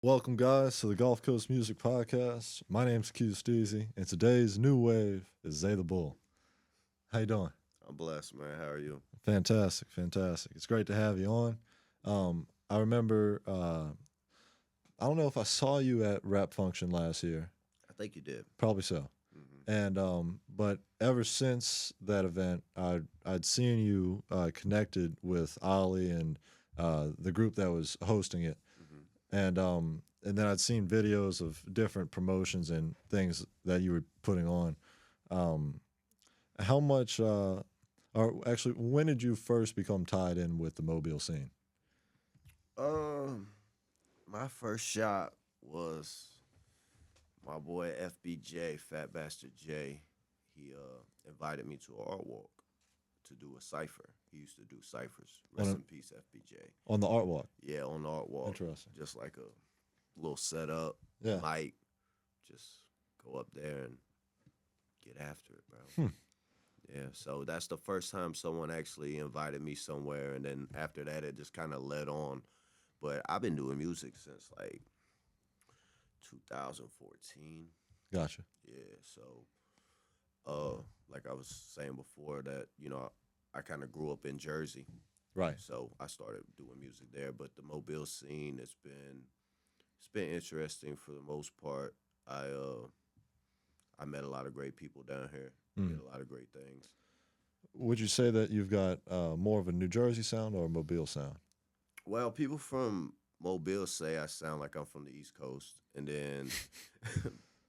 Welcome, guys, to the Gulf Coast Music Podcast. My name's Q Steezy, and today's new wave is Zay the Bull. How you doing? I'm blessed, man. How are you? Fantastic, fantastic. It's great to have you on. I remember, I don't know if I saw you at Rap Function last year. I think you did. Probably so. And but ever since that event, I'd seen you connected with Ollie and the group that was hosting it, and then I'd seen videos of different promotions and things that you were putting on. Um, how much, or actually, when did you first become tied in with the Mobile scene? Um, my first shot was my boy FBJ, Fat Bastard J. He invited me to an art walk to do a cipher. He used to do ciphers. On, Rest a, in peace, FBJ. on the art walk. Yeah, on the art walk. Interesting. Just like a little setup, Yeah. mic. Just go up there and get after it, bro. Yeah, so that's the first time someone actually invited me somewhere, and then after that, it just kind of led on. But I've been doing music since like 2014. Gotcha. Yeah, so like I was saying before, that I kind of grew up in Jersey, Right. so I started doing music there. But the Mobile scene, it's been interesting for the most part. I met a lot of great people down here. Did a lot of great things. Would you say that you've got more of a New Jersey sound or a Mobile sound? Well, people from Mobile say I sound like I'm from the East Coast, and then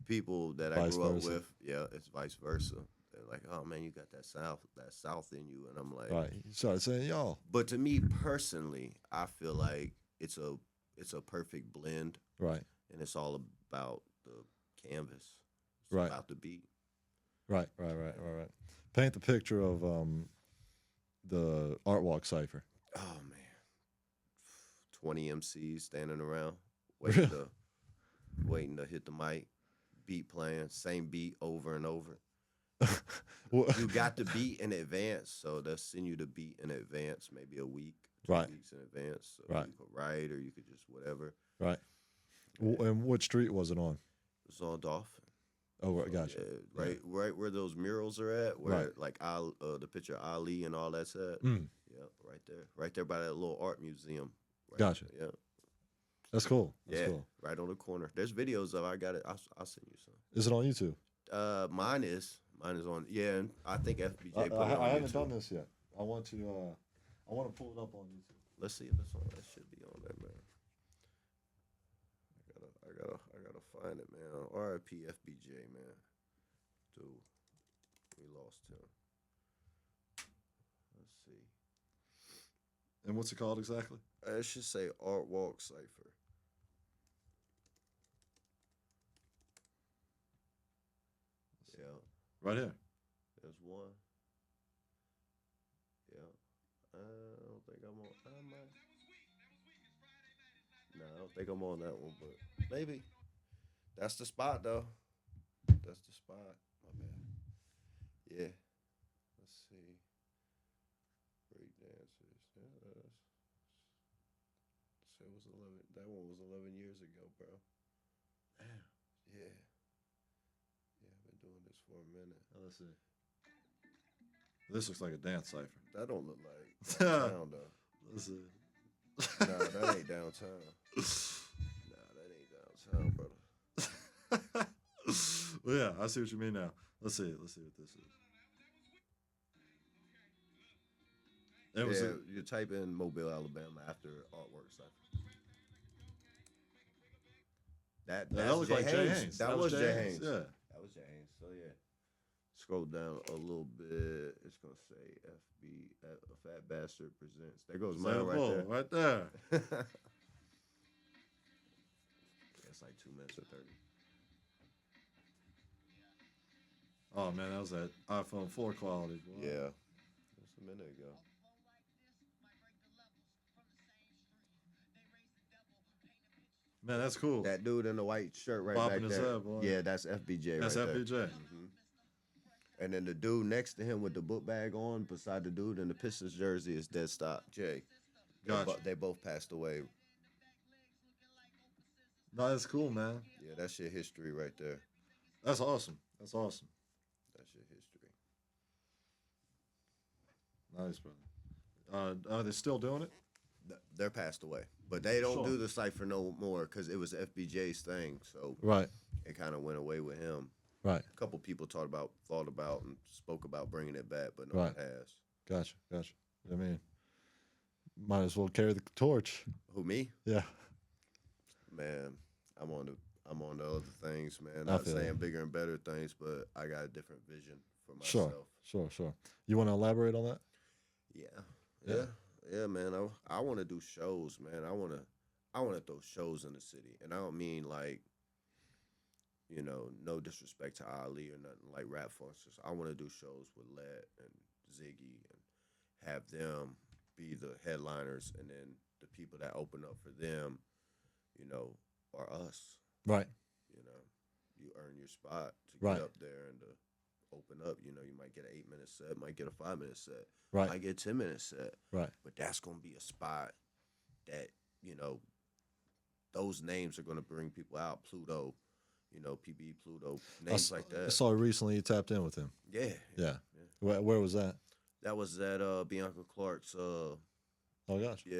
people that I Vice grew up versa. with, yeah, it's vice versa. They're like, "Oh man, you got that South in you," and I'm like, Right. You started saying y'all. But to me personally, I feel like it's a perfect blend, Right. and it's all about the canvas. It's Right. about the beat. Right. Paint the picture of the art walk cipher. Oh man, 20 MCs standing around waiting to waiting to hit the mic, beat playing, same beat over and over. Well, You got the beat in advance, so they'll send you the beat in advance, maybe a week, two Right. weeks in advance. So Right. you could write or you could just whatever. Right. Yeah. And what street was it on? It's on Dolphin. Oh, right, So, gotcha. yeah, right where those murals are at, where Right. like the picture of Ali and all that's at. Mm, Yeah, right there by that little art museum. Right gotcha. there, That's cool. That's yeah, cool. right on the corner. There's videos of. I got it. I'll send you some. Is it on YouTube? Mine is on. Yeah, and I think FBJ put it on I haven't YouTube. done this yet. I want to. I want to pull it up on YouTube. Let's see if it's on. That should be on there, man. I gotta find it, man. R.I.P. FBJ, man. Dude, we lost him. Let's see. And what's it called exactly? It should say Art Walk Cipher. Yeah, Right here. there's one. Yeah. I don't think I'm on. I might. No, I don't think I'm on that one, but maybe. That's the spot, though. That's the spot. My bad. Yeah. Let's see. Break dancers. Yeah, so it was 11. That one was 11 years ago, bro. Damn. Yeah. Yeah, I've been doing this for a minute. Let's see. This looks like a dance cipher. That don't look like downtown, though. Let's see. Nah, that ain't downtown. Nah, that ain't downtown, brother. Well, yeah, I see what you mean now. Let's see. Let's see what this is. It was. Yeah, you type in Mobile, Alabama after artwork cipher. That looked Jay like Jay Haynes. Haynes. That was Jay Haynes. Yeah. That was Jay Haynes. So yeah, scroll down a little bit. It's gonna say FB, a Fat Bastard presents. There goes mine right there. Right there. It's like 2 minutes or 30. Oh man, that was that iPhone 4 quality. Boy. Yeah, that's a minute ago. Man, that's cool. That dude in the white shirt right Bopping back his there. head, boy. Yeah, that's FBJ That's right FBJ. there. Hmm. And then the dude next to him with the book bag on, beside the dude in the Pistons jersey, is Dead Stop Jay. Gotcha. They both passed away. No, that's cool, man. Yeah, that shit history right there. That's awesome. That's awesome. That shit history. Nice, brother. Are they still doing it? They're passed away, but they don't Sure. do the cipher no more because it was FBJ's thing. So Right. it kind of went away with him. Right. A couple people thought about, and spoke about bringing it back, but no Right. one has. Gotcha. Gotcha. I mean, might as well carry the torch. Who, me? Yeah. Man, I'm on the other things, man. I Not feel saying you. bigger and better things, but I got a different vision for Sure. myself. Sure. Sure. You want to elaborate on that? Yeah, Yeah. yeah, yeah, man. I want to do shows, man. I want to throw shows in the city, and I don't mean like, no disrespect to Ali or nothing like rap functions. I want to do shows with Let and Ziggy and have them be the headliners, and then the people that open up for them, you know, are us. Right. You know, you earn your spot to Right. get up there and to open up. You might get an 8 minute set, might get a 5 minute set, Right. might get a 10 minute set, Right. but that's gonna be a spot that you know those names are gonna bring people out. Pluto, PB Pluto, names like I that. saw recently you tapped in with him. Yeah, Yeah. yeah. Where was that? That was at Bianca Clark's. Oh, gosh. Yeah.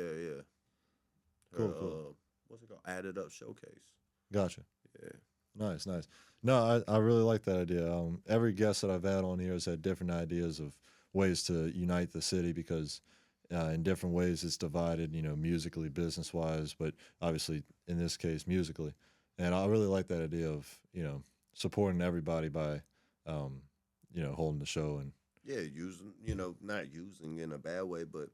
Her, Cool. Cool. what's it called? Added Up Showcase. Gotcha. Yeah. Nice. Nice. No, I really like that idea. Every guest that I've had on here has had different ideas of ways to unite the city because in different ways it's divided, musically, business wise, but obviously in this case, musically. And I really like that idea of, supporting everybody by, um, holding the show. And Yeah, using, not using in a bad way, but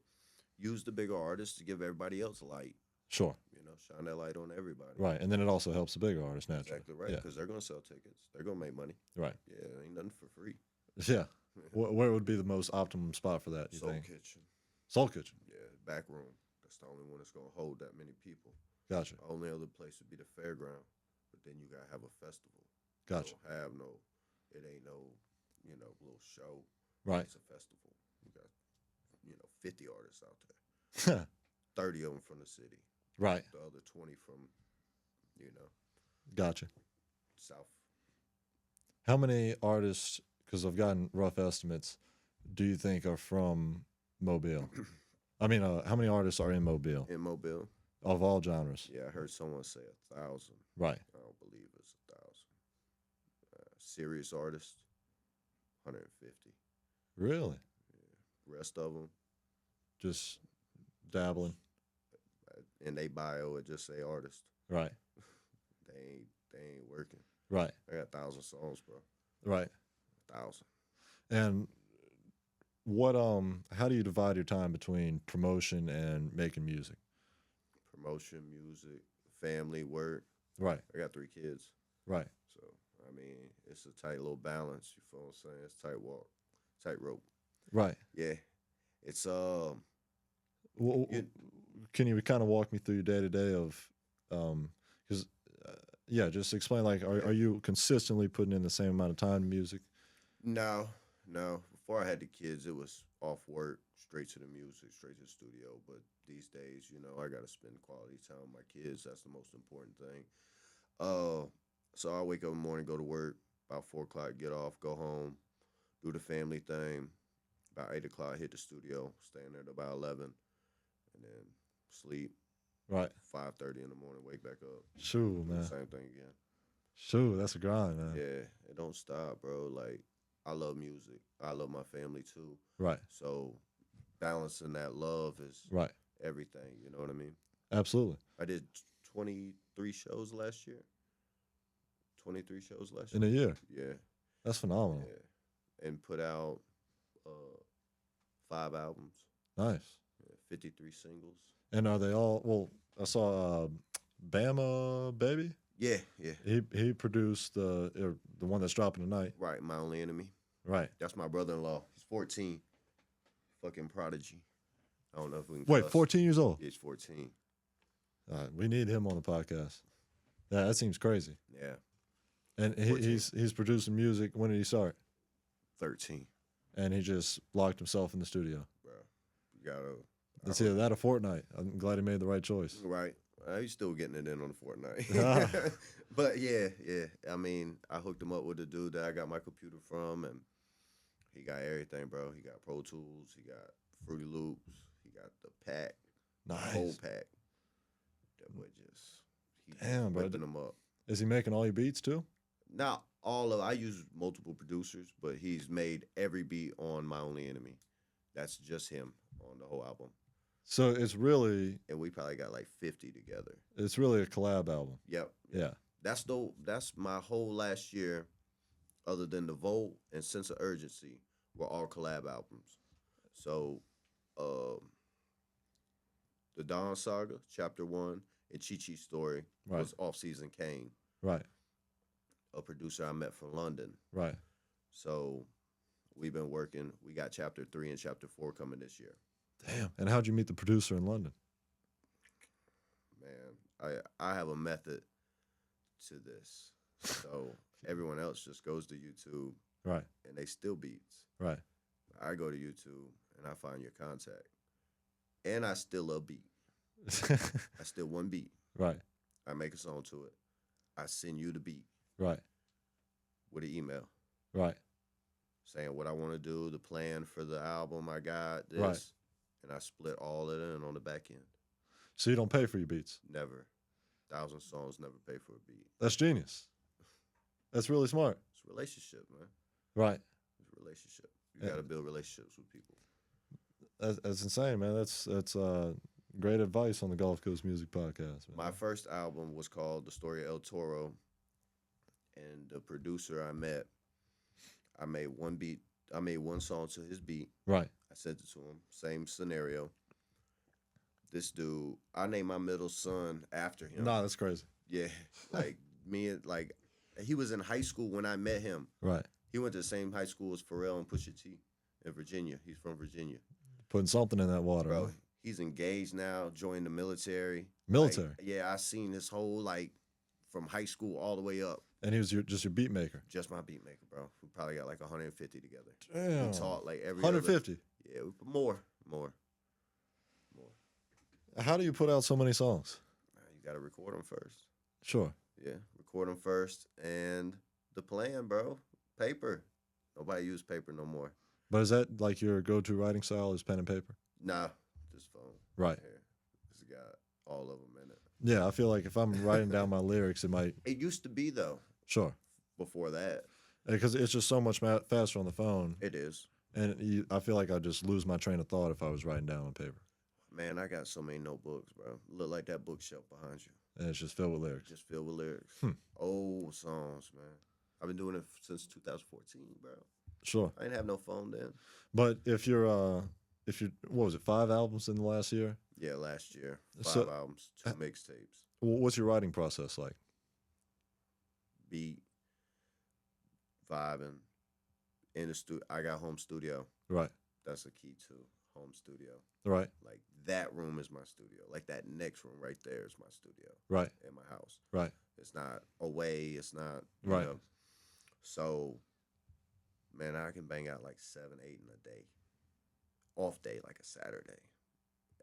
use the bigger artists to give everybody else light. sure. Shine that light on everybody. Right. And then it also helps the bigger artists naturally. Exactly right, Yeah. because they're gonna sell tickets. They're gonna make money. Right. Yeah, ain't nothing for free. Yeah. Where would be the most optimum spot for that, you Soul think? Kitchen. Soul Kitchen. Yeah, back room. That's the only one that's gonna hold that many people. Gotcha. The only other place would be the fairground, but then you gotta have a festival. Gotcha. You don't have no. It ain't no, little show. Right. It's a festival. You got, 50 artists out there. 30 of them from the city. Right. The other 20 from, Gotcha. South. How many artists, because I've gotten rough estimates, do you think are from Mobile? I mean, how many artists are in Mobile In Mobile. of all genres? Yeah, I heard someone say 1,000. Right. I don't believe it's 1,000. Serious artists, 150. Really? Rest of them, Just dabbling. in they bio, it just say artist. Right. They ain't working. Right. I got 1,000 songs, bro. Right. 1,000. And what how do you divide your time between promotion and making music? Promotion, music, family, work. Right. I got 3 kids. Right. So, I mean, it's a tight little balance. You feel what I'm saying? It's tight rope. Right. Yeah. It's, Well, can you kind of walk me through your day to day of, because, yeah, just explain like, are you consistently putting in the same amount of time to music? no. Before I had the kids, it was off work, straight to the music, straight to the studio. But these days, I got to spend quality time with my kids. That's the most important thing. So I wake up in the morning, go to work, about 4 o'clock, get off, go home, do the family thing. About 8 o'clock, hit the studio, stay in there till about 11, and then sleep. Right. 5:30 in the morning, wake back up. Shoo, Do the man. same thing again. Shoo, that's a grind, man. Yeah, it don't stop, bro. Like, I love music. I love my family too. Right. So balancing that love is Right. everything. You know what I mean? Absolutely. I did 23 shows last year. 23 shows last In a year. year. Yeah, That's phenomenal. yeah. And put out 5 albums, Nice. 53 singles. And are they all? Well, I saw Bama Baby. Yeah. He produced the one that's dropping tonight. Right, My Only Enemy. Right. That's my brother-in-law. He's 14. Fucking prodigy. I don't know if we can Wait, cuss. 14 years old. Yeah, he's 14. We need him on the podcast. Yeah, that seems crazy. Yeah, And 14. he's producing music. When did he start? 13. And he just locked himself in the studio. Bro, you gotta. It's either that or Fortnite. I'm glad he made the right choice. Right. He's still getting it in on the Ah, Fortnite. But yeah, yeah. I mean, I hooked him up with the dude that I got my computer from, and he got everything, bro. He got Pro Tools, he got Fruity Loops, he got the pack, the whole nice. pack. That boy he just Damn, bro. whipping them up. Is he making all your beats too? Not all of I use multiple producers, but he's made every beat on My Only Enemy. That's just him on the whole album. So And we probably got like 50 together. it's really a collab album. Yep. Yeah. That's my whole last year, other than The Volt and Sense of Urgency, were all collab albums. So um the Dawn Saga, Chapter One, and Chi Chi's Story Right. was off season Kane, Right. a producer I met from London. Right. So we've been working. We got Chapter 3 and Chapter 4 coming this year. Damn. And how'd you meet the producer in London? Man, I have a method to this. So everyone else just goes to YouTube Right. and they steal beats. Right. I go to YouTube and I find your contact. And I steal a beat. I steal one beat. Right. I make a song to it. I send you the beat Right. with an email Right. saying what I want to do, the plan for the album, I got this. Right. And I split all of it in on the back end. So you don't pay for your beats. Never. 1,000 songs never pay for a beat. That's genius. That's really smart. It's a relationship, man. Right. It's a relationship. You got to build relationships with people. That's insane, man. That's great advice on the Gulf Coast Music Podcast. Man. My first album was called The Story of El Toro. And the producer I met, I made one beat. I made one song to his beat. Right. I sent it to him. Same scenario. This dude, I named my middle son after him. Nah, that's crazy. Yeah, like like he was in high school when I met him. Right. He went to the same high school as Pharrell and Pusha T in Virginia. He's from Virginia, Putting something in that water. bro. Huh? He's engaged now, joined the military. Military. Like, yeah, I seen his whole from high school all the way up. And he was just your beat maker. Just my beat maker, bro. We probably got like 150 together. Damn. We taught like every 150. Yeah, more. How do you put out so many songs? You got to record them first. Sure. Yeah, record them first. And the plan, bro, paper. Nobody use paper no more. But is that like your go-to writing style is pen and paper? Nah, just phone. Right. Here. It's got all of them in it. Yeah, I feel like if I'm writing down my lyrics, it might. It used to be, though, Sure. before that. Because it's just so much faster on the phone. It is. And I feel like I'd just lose my train of thought if I was writing down on paper. Man, I got so many notebooks, bro. Look like that bookshelf behind you. And it's just filled with lyrics. Just filled with lyrics. Old songs, man. I've been doing it since 2014, bro. Sure. I didn't have no phone then. But if you're, what was it, 5 albums in the last year? Yeah, last year. 5 So- albums, 2 mixtapes. What's your writing process like? Beat, vibing. In the studio. I got home studio. Right. That's the key to home studio. Right. Like that room is my studio. Like that next room right there is my studio Right. in my house. Right. It's not away. It's not Right. know. So, man, I can bang out like 7, 8 in a day. Off day, like a Saturday.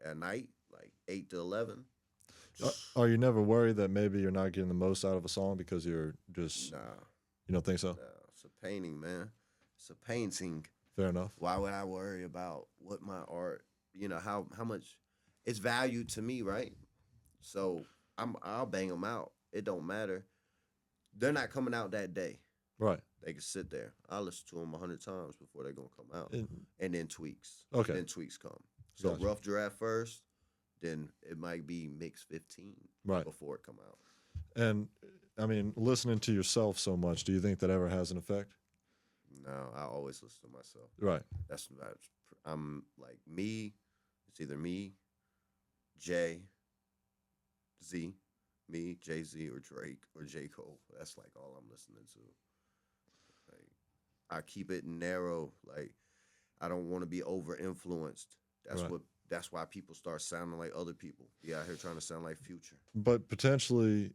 At night, like 8 to 11. Are you never worried that maybe you're not getting the most out of a song because you're just, Nah, you don't think so? nah. It's a painting, man. It's a painting. Fair enough. Why would I worry about what my art, how much it's valued to me, right? So I'll bang them out. It don't matter. They're not coming out that day. Right. They can sit there. I'll listen to them 100 times before they're gonna come out, And- and then tweaks. Okay. Then tweaks come. So Gotcha. rough draft first, then it might be mix 15 Right. before it come out. And I mean, listening to yourself so much, do you think that ever has an effect? No, I always listen to myself. Right. I'm like me. It's either me, Jay, Z, me, Jay Z, or Drake or J Cole. That's like all I'm listening to. Like I keep it narrow. Like I don't want to be over influenced. Right. That's why people start sounding like other people. Be out here trying to sound like Future. But potentially,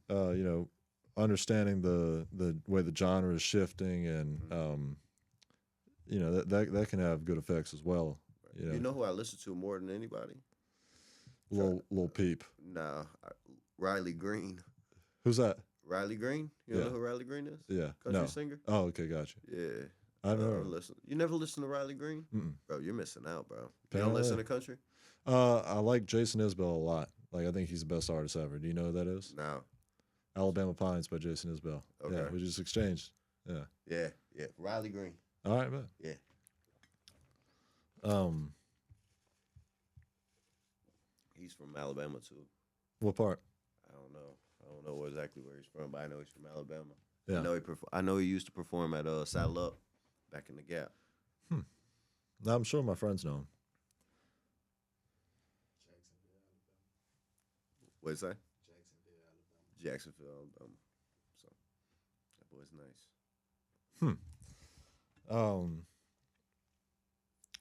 understanding the way the genre is shifting and that can have good effects as well. You know who I listen to more than anybody? Little peep. Nah, Riley Green. Who's that? Riley Green? You don't Yeah. know who Riley Green is? Yeah. Country No. singer? Oh, okay, gotcha. Yeah. I've never heard of Listen. You never listen to Riley Green? him. Bro, you're missing out, bro. You don't Apparently. listen to country? I like Jason Isbell a lot. Like, I think he's the best artist ever. Do you know who that is? No. Alabama Pines by Jason Isbell. Okay. Yeah, we just exchanged. Yeah. Yeah. Yeah. Riley Green. All right, man. Yeah. Um, He's from Alabama too. what part? I don't know. I don't know exactly where he's from, but I know he's from Alabama. Yeah. I know he used to perform at Saddle Up back in the Gap. No, I'm sure my friends know him. What'd you say? Jacksonville, Alabama. So that boy's nice.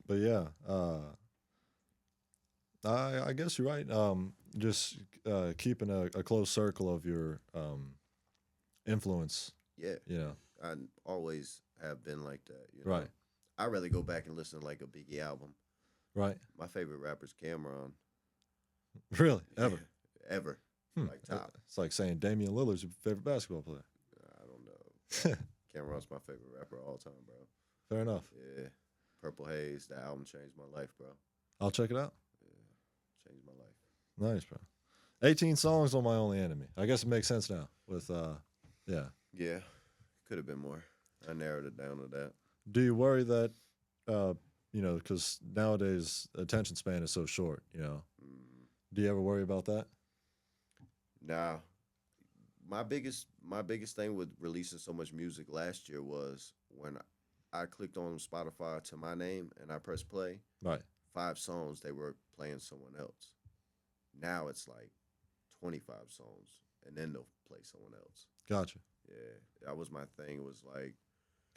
But yeah, I guess you're right. Just keeping a close circle of your influence. Yeah. You know. I always have been like that. You know? Right. I'd rather go back and listen to like a Biggie album. Right. My favorite rapper's Cameron. Really? Ever? Yeah, ever. Like top. It's like saying Damian Lillard's your favorite basketball player. I don't know. Cameron's my favorite rapper of all time, bro. Fair enough. Yeah. Purple Haze, that album changed my life, bro. I'll check it out. Changed my life. Nice, bro. 18 songs on My Only Enemy. I guess it makes sense now with, yeah. Yeah. Could have been more. I narrowed it down to that. Do you worry that, because nowadays attention span is so short, Do you ever worry about that? Nah. My biggest thing with releasing so much music last year was when I clicked on Spotify to my name and I pressed play. Right. 5 songs they were playing someone else. Now it's like 25 songs and then they'll play someone else. Gotcha. Yeah, that was my thing. It was like,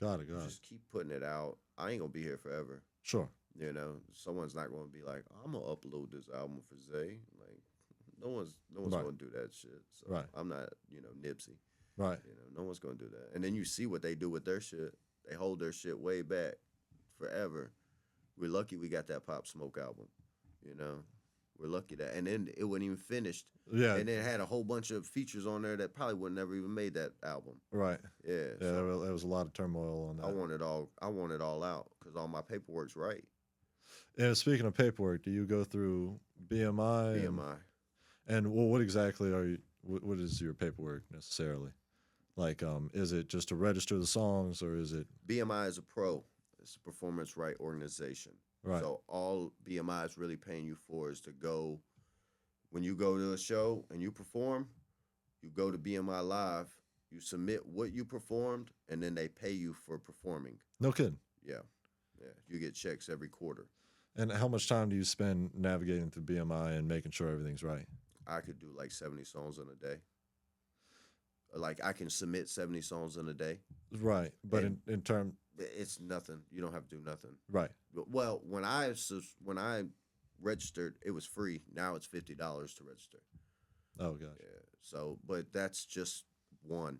Got it. just keep putting it out. I ain't gonna be here forever. Sure. You know, someone's not gonna be like, I'm gonna upload this album for Zay. Like, no one's Right. gonna do that shit. So Right. I'm not, Nipsey. Right. No one's gonna do that. And then you see what they do with their shit. They hold their shit way back forever. We're lucky we got that Pop Smoke album. We're lucky that. And then it wasn't even finished. Yeah. And it had a whole bunch of features on there that probably would never even made that album. Right. Yeah. Yeah, So there was a lot of turmoil on that. I want it all out because all my paperwork's right. And speaking of paperwork, do you go through BMI? BMI. And what exactly are you? What is your paperwork necessarily? Like, is it just to register the songs, or is it? BMI is a pro. It's a performance right organization. Right. So all BMI is really paying you for is to go, when you go to a show and you perform, you go to BMI Live, you submit what you performed, and then they pay you for performing. No kidding. Yeah. Yeah. You get checks every quarter. And how much time do you spend navigating through BMI and making sure everything's right? I could do like 70 songs in a day. Like I can submit 70 songs in a day. Right. But in term, It's nothing. You don't have to do nothing. right. Well, when I registered, it was free. Now it's $50 to register. Oh gosh. Yeah. So, but that's just one.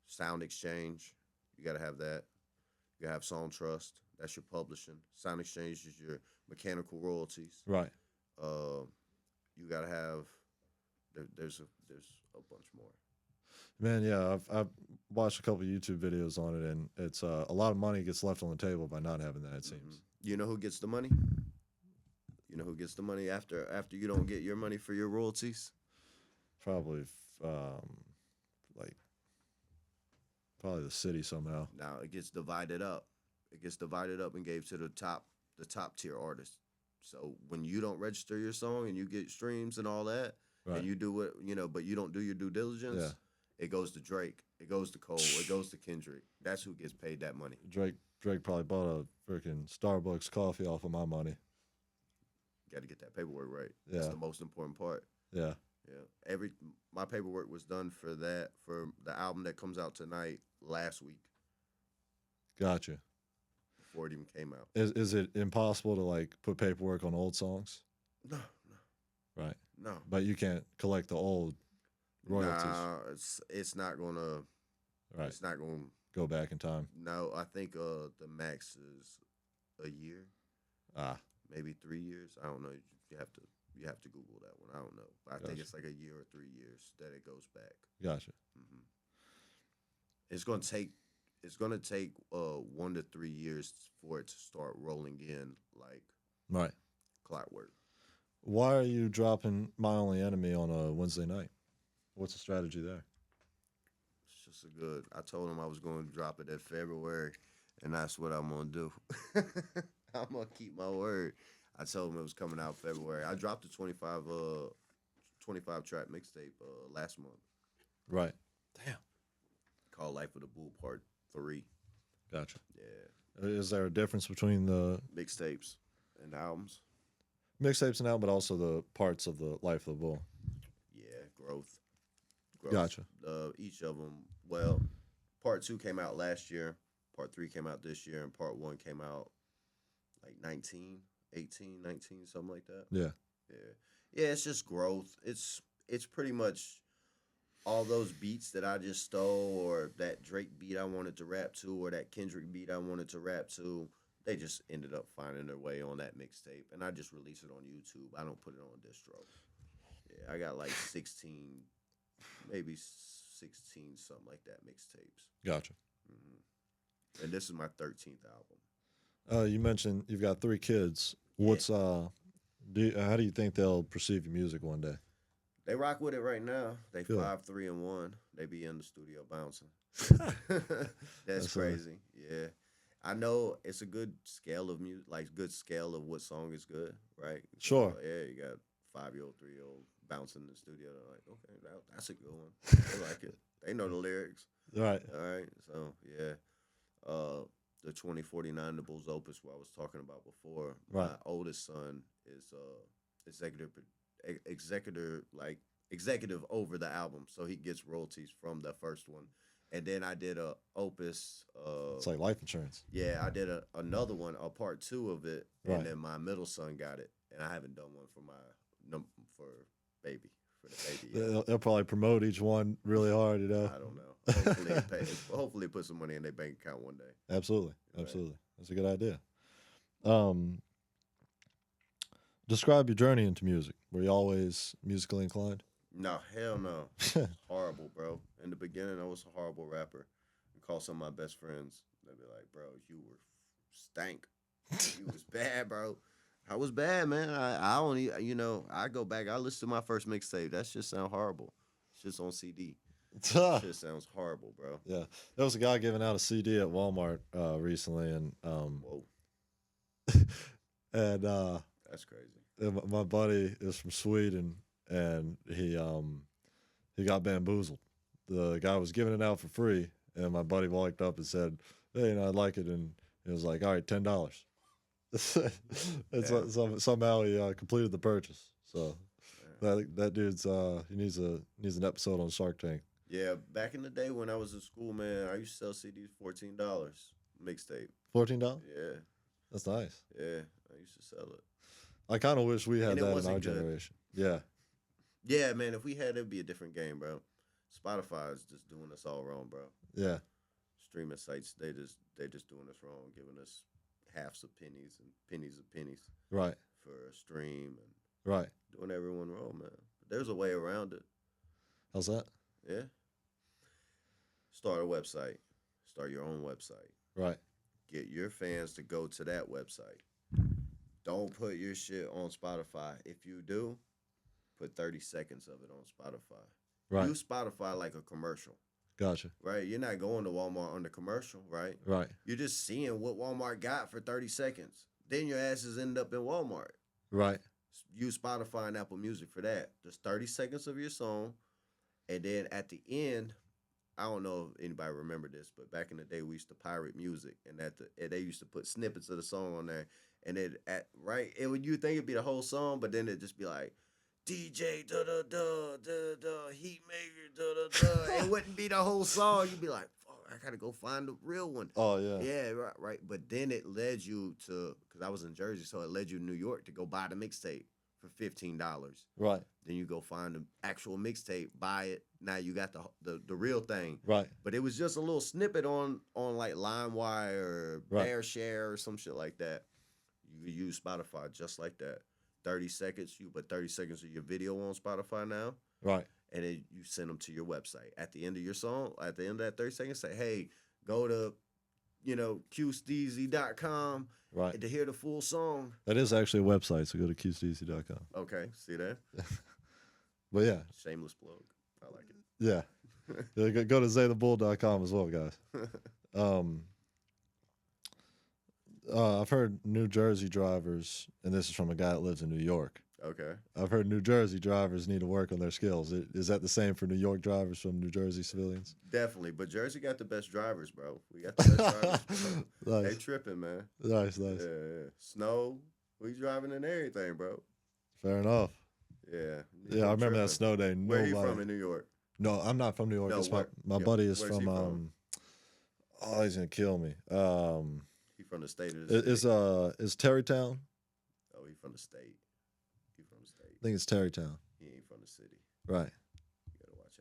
Sound Exchange, you got to have that. You got to have Song Trust. That's your publishing. Sound Exchange is your mechanical royalties. Right. You got to have. There's a bunch more. Man, yeah, I've watched a couple of YouTube videos on it, and it's a lot of money gets left on the table by not having that. It seems. You know who gets the money? You know who gets the money after you don't get your money for your royalties? Probably, like, probably the city somehow. Now it gets divided up. It gets divided up and gave to the top tier artists. So when you don't register your song and you get streams and all that, Right. and you do what but you don't do your due diligence, Yeah. it goes to Drake, it goes to Cole, it goes to Kendrick. That's who gets paid that money. Drake probably bought a freaking Starbucks coffee off of my money. Got to get that paperwork right. That's Yeah. the most important part. Yeah. Yeah. My paperwork was done for the album that comes out tonight last week Gotcha. before it even came out. Is it impossible to like put paperwork on old songs? No. Right. No. But you can't collect the old royalties. Nah, it's not gonna. Right. It's not gonna. Go back in time. No, I think the max is a year, Ah. maybe 3 years. I don't know. You have to You have to Google that one. I don't know. I think Gotcha. it's like a year or 3 years that it goes back. Gotcha. Hmm. It's gonna take. It's gonna take 1 to 3 years for it to start rolling in like Right. clockwork. Why are you dropping My Only Enemy on a Wednesday night? What's the strategy there? It's just a good. I told him I was going to drop it in February, and that's what I'm gonna do. I'm gonna keep my word. I told him it was coming out February. I dropped a 25 track mixtape last month Right. Damn. called Life of the Bull Part 3. Gotcha. Yeah, Is there a difference between the mixtapes and albums. mixtapes and album, but also the parts of the Life of the Bull? Yeah, growth. Gotcha. Each of them. Well, Part 2 came out last year. Part 3 came out this year, and Part 1 came out like 19, 18, 19, something like that. Yeah. Yeah, yeah. It's just growth. It's pretty much all those beats that I just stole, or that Drake beat I wanted to rap to, or that Kendrick beat I wanted to rap to. They just ended up finding their way on that mixtape, and I just release it on YouTube. I don't put it on distro. Yeah, I got like 16, maybe 16, something like that mixtapes. Gotcha. And this is my 13th album. You mentioned you've got 3 kids. What's how do you think they'll perceive your music one day? They rock with it right now. They Good. 5, 3, and 1. They be in the studio bouncing. That's That's crazy. Yeah, I know it's a good scale of music, like good scale of what song is good, right? Sure. Yeah, you got 5-year-old, 3-year-old bouncing in the studio. They're like, okay, that's a good one. They like it. They know the lyrics. Right. All right. So yeah, the 2049, the Bulls Opus, what I was talking about before. Right. My oldest son is executive over the album, so he gets royalties from the first one. And then I did a Opus. It's like life insurance. Yeah, I did another one, a Part 2 of it, Right. and then my middle son got it, and I haven't done one for for baby for the baby yet. They'll probably promote each one really hard, you know. I don't know. Hopefully, put some money in their bank account one day. Absolutely. Right. Absolutely. That's a good idea. Describe your journey into music. Were you always musically inclined? No, hell no. Horrible, bro. In the beginning, I was a horrible rapper. I call some of my best friends. They'd be like, "Bro, you were stank. You was bad, bro." I was bad, man. I only, I go back. I listen to my first mixtape. That shit sound horrible. Shit's on CD. Shit sounds horrible, bro. Yeah, there was a guy giving out a CD at Walmart recently, and Whoa, and that's crazy. my buddy is from Sweden, and he got bamboozled. The guy was giving it out for free, and my buddy walked up and said, "Hey, I'd like it," and it was like, "All right, $10." Somehow he completed the purchase. So that dude's he needs an episode on Shark Tank. Yeah, back in the day when I was in school, man, I used to sell CDs $14 mixtape. $14? Yeah, That's nice. yeah, I used to sell it. I kind of wish we had And it that in wasn't our good. generation. Yeah, Yeah, man, if we had, it'd be a different game, bro. Spotify is just doing us all wrong, bro. yeah, Streaming sites, they just doing us wrong, giving us halves of pennies and pennies of pennies right, for a stream and right. doing everyone wrong, man. But there's a way around it. How's that? Yeah. Start a website. Start your own website. Right, Get your fans to go to that website. Don't put your shit on Spotify. If you do, put 30 seconds of it on Spotify. right. Use Spotify like a commercial, Gotcha. right? You're not going to Walmart on the commercial, right? Right, You're just seeing what Walmart got for 30 seconds. Then your asses end up in Walmart. right, Use Spotify and Apple Music for that. Just 30 seconds of your song. And then at the end, I don't know if anybody remember this, but back in the day we used to pirate music, and they used to put snippets of the song on there, and it would you think it'd be the whole song, but then it'd just be like DJ da da da da da heat maker da da da. It wouldn't be the whole song. You'd be like, "Fuck, I gotta go find the real one." Oh yeah, Yeah, right. But then it led you to, because I was in Jersey, so it led you to New York to go buy the mixtape for $15. right, Then you go find the actual mixtape, buy it. Now you got the real thing. right, But it was just a little snippet on like LimeWire or Right. BearShare or some shit like that. You could use Spotify just like that. 30 seconds. You put 30 seconds of your video on Spotify now, Right. and then you send them to your website. At the end of your song, at the end of that 30 seconds, say, hey, go to, qsteezy.com Right. to hear the full song. That is actually a website, so go to qcdc.com. Okay, see that? But yeah. Shameless plug. I like it. Yeah. Yeah, go to zaythebull.com as well, guys. I've heard New Jersey drivers, and this is from a guy that lives in New York. Okay. I've heard New Jersey drivers need to work on their skills. Is that the same for New York drivers from New Jersey civilians? Definitely. But Jersey got the best drivers, bro. We got the best drivers. Bro. Nice. They tripping, man. Nice. Yeah. Snow. We driving and everything, bro. Fair enough. Yeah. Yeah, I remember that snow day. Where you from in New York? No, I'm not from New York. No, my buddy is where's he from oh, he's gonna kill me. He from the state of the state. Is Terrytown? Oh, he from the state. He from the state. I think it's Terrytown. He ain't from the city. Right. You gotta watch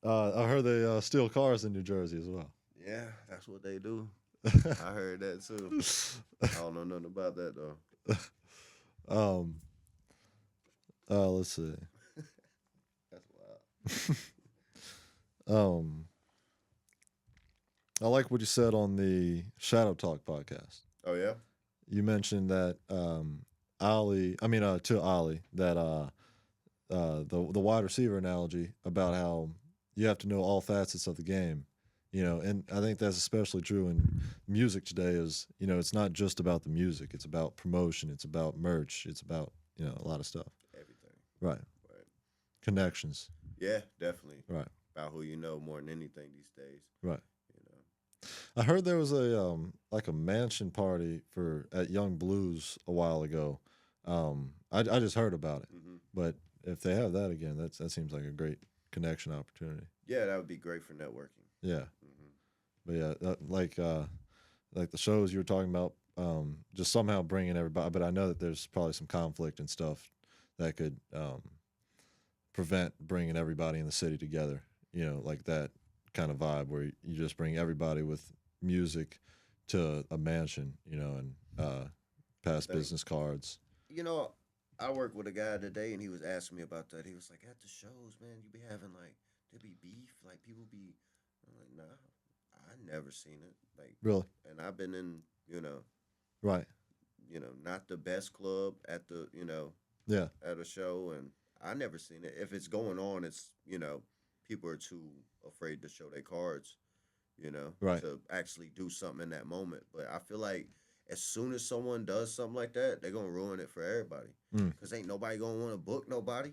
out. I heard they steal cars in New Jersey as well. Yeah, that's what they do. I heard that too. I don't know nothing about that though. Let's see. That's wild. I like what you said on the Shadow Talk podcast. Oh yeah? You mentioned that to Ollie that the wide receiver analogy about how you have to know all facets of the game. And I think that's especially true in music today is, it's not just about the music. It's about promotion. It's about merch. It's about, a lot of stuff. Everything. Right. Connections. Yeah, definitely. Right. About who you know more than anything these days. Right. I heard there was a like a mansion party at Young Blues a while ago. I just heard about it. Mm-hmm. But if they have that again, that seems like a great connection opportunity. Yeah, that would be great for networking. Yeah. Mm-hmm. But yeah, like the shows you were talking about, just somehow bringing everybody. But I know that there's probably some conflict and stuff that could prevent bringing everybody in the city together. Like that kind of vibe where you just bring everybody with music to a mansion, and pass business cards. I worked with a guy today, and he was asking me about that. He was like, at the shows, man, you be having there be beef, people be. I'm like, nah, I never seen it. Really? And I've been in, right. Not the best club at the, yeah, at a show, and I never seen it. If it's going on, it's people are too afraid to show their cards, right, to actually do something in that moment. But I feel like as soon as someone does something like that, they're gonna ruin it for everybody. Cause ain't nobody gonna want to book nobody.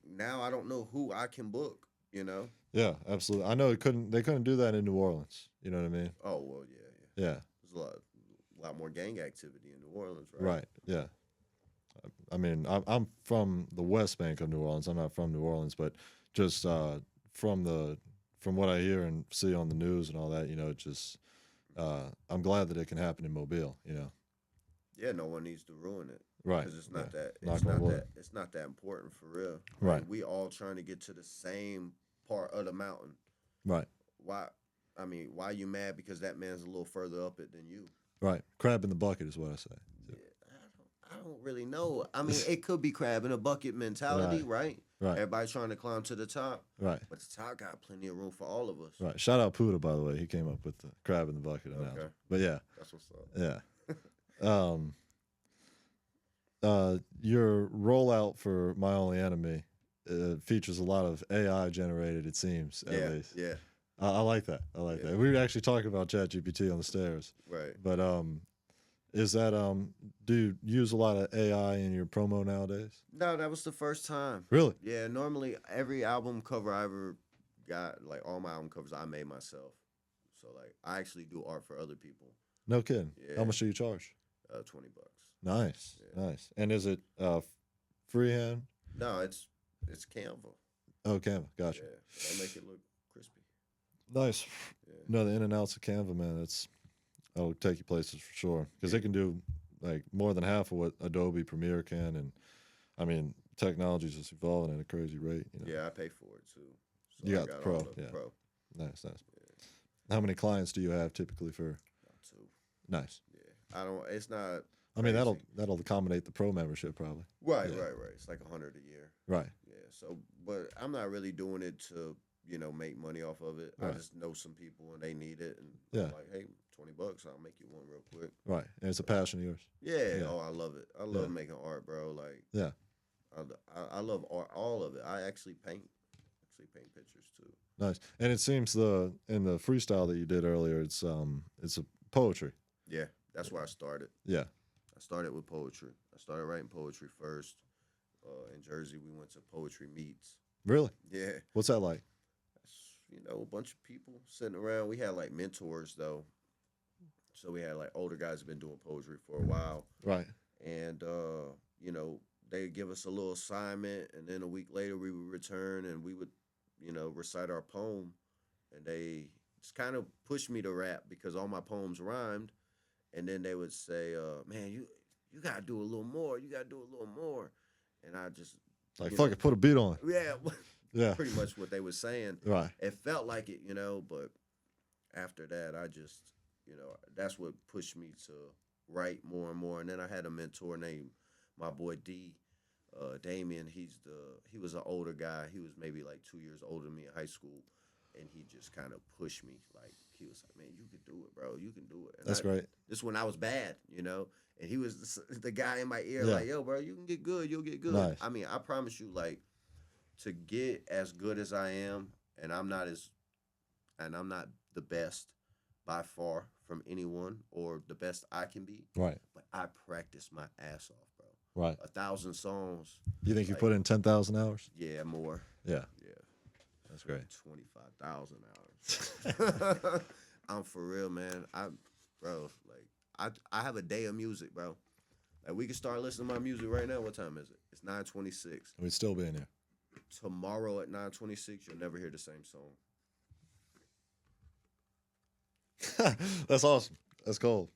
Now I don't know who I can book. Yeah, absolutely. I know they couldn't do that in New Orleans. You know what I mean? Oh well, yeah. Yeah. There's a lot more gang activity in New Orleans, right? Right. Yeah. I mean, I'm from the West Bank of New Orleans. I'm not from New Orleans, but just from what I hear and see on the news and all that, it just I'm glad that it can happen in Mobile. Yeah, no one needs to ruin it. Right. Because it's not that. It's not that important for real. Right. We all trying to get to the same part of the mountain. Right. Why you mad because that man's a little further up it than you? Right. Crab in the bucket is what I say. Yeah, I don't really know. I mean, it could be crab in a bucket mentality, right? Right. Everybody trying to climb to the top. Right. But the top got plenty of room for all of us. Right. Shout out Puda, by the way. He came up with the crab in the bucket analogy. Okay. But yeah. That's what's up. Yeah. Your rollout for My Only Enemy features a lot of AI generated, it seems, at least. Yeah. I like that. I like that. We were actually talking about ChatGPT on the stairs. Right. But is that do you use a lot of AI in your promo nowadays? No, that was the first time. Really? Yeah, normally every album cover I ever got, all my album covers I made myself. So I actually do art for other people. No kidding. Yeah. How much do you charge? $20. Nice. Yeah. Nice. And is it freehand? No, it's Canva. Oh, Canva. Gotcha. Yeah, I make it look crispy. Nice. Yeah. No, the in and outs of Canva, man, that'll take you places for sure. Because it can do more than half of what Adobe Premiere can, and I mean, technology's just evolving at a crazy rate. Yeah, I pay for it too. So you I got the Pro. all Yeah. Pro. Nice. How many clients do you have typically for? Two. Nice. Yeah, I don't. It's not I mean, crazy. that'll accommodate the pro membership probably. Right, Yeah. right. It's like 100 a year. Right. Yeah. So, but I'm not really doing it to make money off of it. I Right. just know some people and they need it, and Yeah. I'm like, hey, $20, I'll make you one real quick. Right. And it's a passion of yours. Yeah. Yeah. Oh, I love it. I Yeah. love making art, bro. Like, Yeah. I love art, all of it. I actually paint. Actually paint pictures too. Nice. And it seems in the freestyle that you did earlier, it's a poetry. Yeah, that's where I started. Yeah. I started with poetry. I started writing poetry first. In Jersey, we went to poetry meets. Really? Yeah, What's that like? a bunch of people sitting around. We had like mentors though, so we had like older guys who've been doing poetry for a while, Right. and they'd give us a little assignment, and then a week later we would return and we would, recite our poem, and they just kind of pushed me to rap because all my poems rhymed, and then they would say, "Man, you gotta do a little more. You gotta do a little more," and I just Like you fuck know, it, put a beat on. yeah, Yeah. pretty much what they were saying. Right. It felt like it, but after that, I just, that's what pushed me to write more and more. And then I had a mentor named my boy Damien. He was an older guy. He was maybe like 2 years older than me in high school, and he just kind of pushed me. Like he was like, "Man, you can do it, bro. You can do it." And That's great. This when I was bad, and he was the guy in my ear, Yeah. like, "Yo, bro, you can get good. You'll get good." Nice. I mean, I promise you, like, to get as good as I am, and I'm not the best by far from anyone or the best I can be, Right. but I practice my ass off, bro. Right. 1,000 songs. You think you like, put in 10,000 hours? Yeah, more. Yeah. Yeah. That's great. 25,000 hours. I'm for real, man. I have a day of music, bro. Like we can start listening to my music right now. What time is it? It's 9:26. We'd still be in here. Tomorrow at 9:26, you'll never hear the same song. That's awesome. That's cold.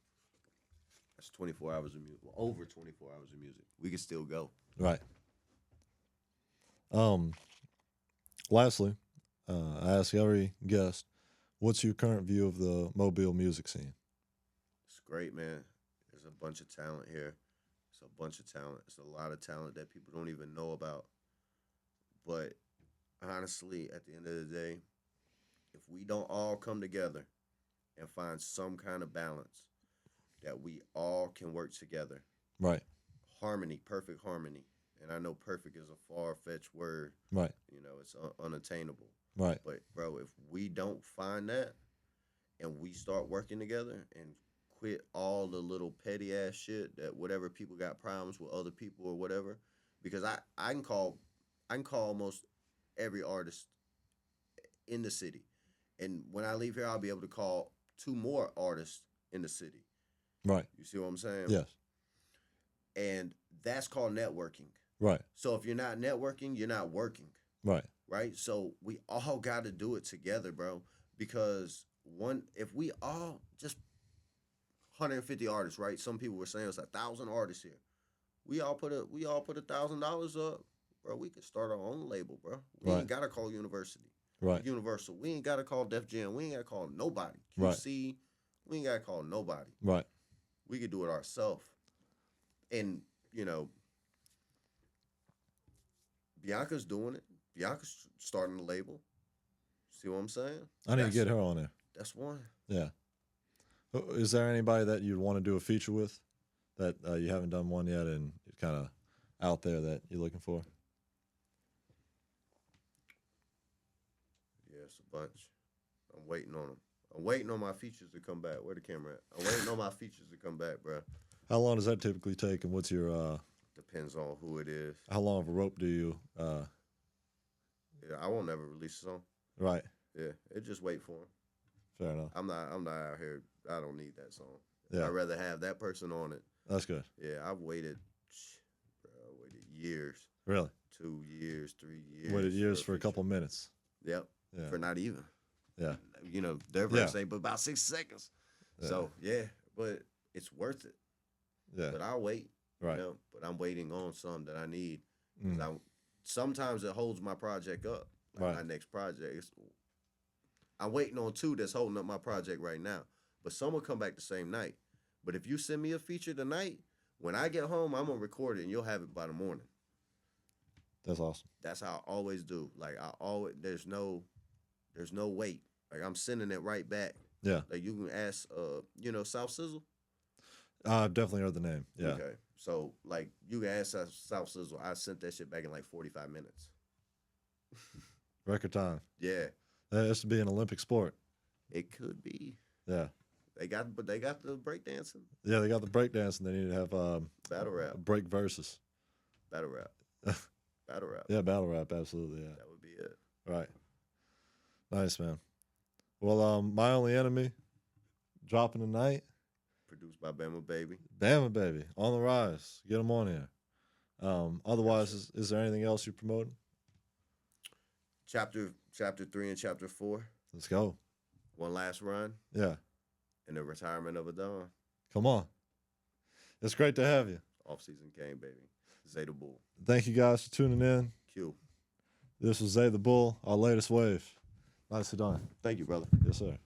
That's 24 hours of music. Well, over 24 hours of music. We can still go. Right. Lastly, I ask every guest, what's your current view of the Mobile music scene? It's great, man. There's a bunch of talent here. It's a bunch of talent. It's a lot of talent that people don't even know about. But honestly, at the end of the day, if we don't all come together and find some kind of balance, that we all can work together. Right. Harmony, perfect harmony. And I know perfect is a far-fetched word. Right. It's unattainable. Right. But, bro, if we don't find that and we start working together and quit all the little petty-ass shit that whatever people got problems with other people or whatever, because I can call almost every artist in the city. And when I leave here, I'll be able to call 2 more artists in the city. Right. You see what I'm saying? Yes. And that's called networking. Right. So if you're not networking, you're not working. Right. Right? So we all got to do it together, bro. Because if we all just 150 artists, right? Some people were saying it's 1,000 artists here. We all put $1,000 up, bro. We could start our own label, bro. We Right. ain't gotta call University. Right. Universal. We ain't gotta call Def Jam. We ain't gotta call nobody. Right. QC. We ain't gotta call nobody. Right. We could do it ourselves. And, Bianca's doing it. Bianca's starting the label. See what I'm saying? I need to get her on there. That's one. Yeah. Is there anybody that you'd want to do a feature with that you haven't done one yet and it's kind of out there that you're looking for? Yeah, it's a bunch. I'm waiting on them. I'm waiting on my features to come back. Where the camera at? I'm waiting on my features to come back, bro. How long does that typically take, and what's your Depends on who it is. how long of a rope do you Yeah, I won't never release a song. right? Yeah, it just wait for him. Fair enough. I'm not out here. I don't need that song. Yeah. I'd rather have that person on it. That's good. Yeah, I waited years. Really? 2 years, 3 years. Waited years for a feature. couple minutes. Yep. Yeah. For not even. Yeah. Their verse ain't but about 6 seconds. Yeah. So yeah, but it's worth it. Yeah. But I'll wait. Right. But I'm waiting on some that I need. Mm. Sometimes it holds my project up. Like Right. my next project. I'm waiting on 2 that's holding up my project right now. But some will come back the same night. But if you send me a feature tonight, when I get home, I'm gonna record it and you'll have it by the morning. That's awesome. That's how I always do. Like I always there's no wait. Like I'm sending it right back. Yeah. Like you can ask South Sizzle. I've definitely heard the name. Yeah. Okay. So like you can ask South Sizzle. I sent that shit back in like 45 minutes. Record time. Yeah. That has to be an Olympic sport. It could be. Yeah. They got the breakdancing. Yeah, they got the breakdancing. They need to have Battle rap. break verses. Battle rap. Battle rap. Yeah, battle rap. Absolutely. Yeah. That would be it. Right. Nice, man. Well, My Only Enemy dropping tonight. Produced by Bama Baby. Bama Baby on the rise. Get them on here. Otherwise, is there anything else you're promoting? Chapter 3 and Chapter 4. Let's go. One last run. Yeah. And the retirement of a Don. Come on. It's great to have you. Off-season game, baby. Zay the Bull. Thank you guys for tuning in. Q. This was Zay the Bull, our latest wave. Nicely done. Thank you, brother. Yes, sir.